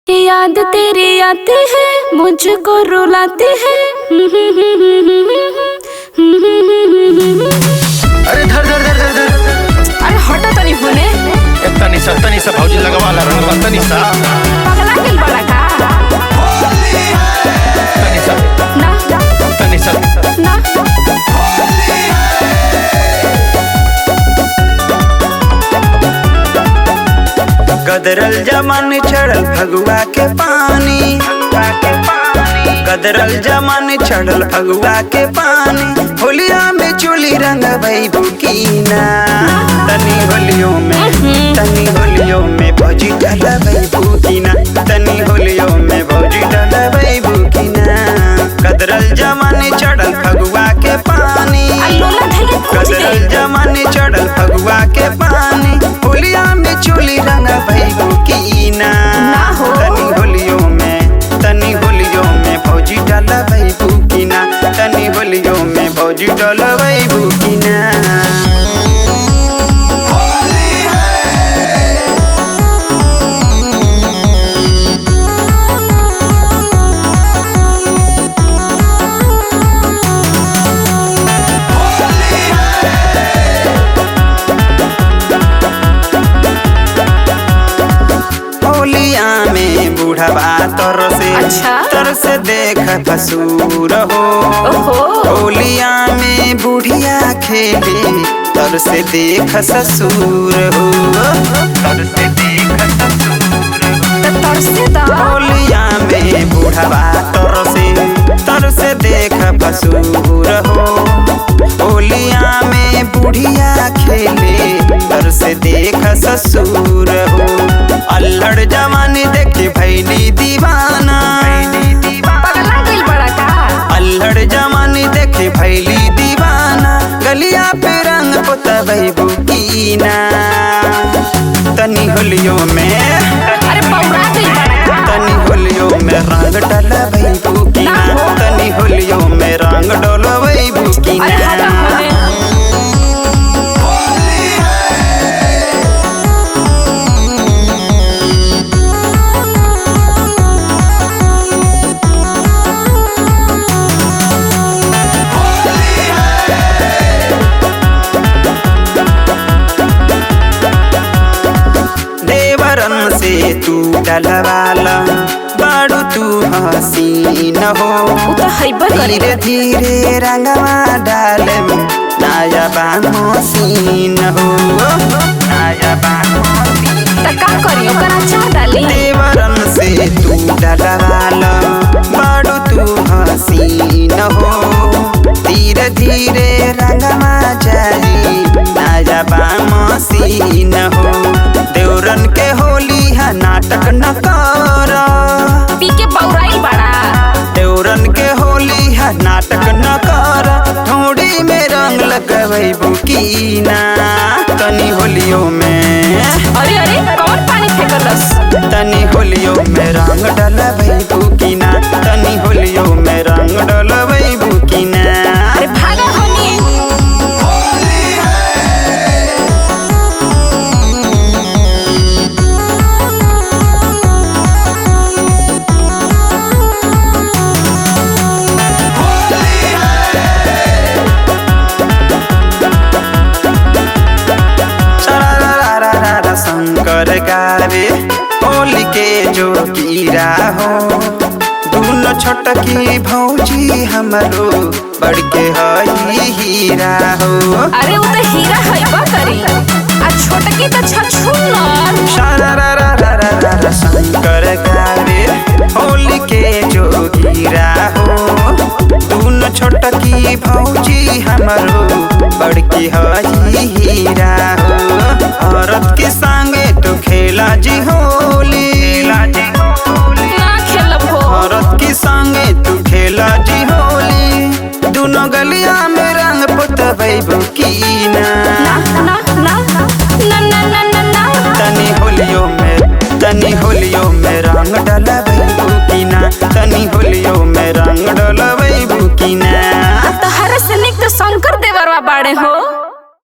याद तेरी आती है, मुझको रुलाती है। अरे धर धर धर धर धर। अरे हटा तनी होने। तनी सा भौजी लगवाला रंगवा तनी सा। पगला गेल बड़ा का? तनी सा ना तनी सा ना। गदरल जमान चढ़ल फगुआ के पानी, गदरल जमान चढ़ल फगुआ के पानी। होलिया में चोली रंग बुकीना, तनी होलियों में भौजी डलबई बुकीना, तनी होलियों में भौजी डलबई बुकीना। गदरल जमान चढ़ल फगुआ के पानी, गदरल जमान चढ़ल फगुआ के पानी। होलिया में चोली रंग बुकीना, तनी होलियों में भौजी डलबई बुकीना, तनी होलियों में भौजी डलबई बुकीना। होलिया में बूढ़वा तर से देख फसूर हो। होलिया में बुढ़िया खेले तर से देख ससुर हो, तर से देख ससुर हो। होलिया में बूढ़वा तर से देख फसूर हो। होलिया में बुढ़िया खेले तर से देख ससुर हो। अल्हड़ जमाने देखे भैली दीवाना, अल्हड़ जमाने देखे भैली दीवाना। गलिया पे रंग पोतबई बुकीना, तनी होलियों में रंग डलबई बुकीना, तनी होलियों में रंग डलबई बुकीना। देवरन से तू डलवाला बाड़ू तू हसीन हो। धीरे धीरे रंगवा डाल में नया बामोसीन हो, नया देवरन से तू डलवाला बाड़ू तू हसीन हो। धीरे धीरे रंगवा जाई नया बामोसीन हो। देवरन के होली है नाटक न कर, देवरन के होली है नाटक न कर। ठोड़ी में रंग लगबई बुकीना, तनी होलियों में तनी होलियों में रंग डलबई बुकीना, तनी होलियों में रंग डलबई बुकीना। शंकर गावे होली के जो कीरा हो। दूनो छोटकी भौजी हमरो बड़के हई हीरा हो। अरे वो तो हीरा है बकरी, आ छोटकी तो छछुनर। शंकर गावे होली के जो कीरा हो। दूनो छोटकी भौजी हमरो बड़की हई हीरा हो। औरत के संगे तो खेला जी होली, औरत के संगे तू खेला जी होली। दोनों गलिया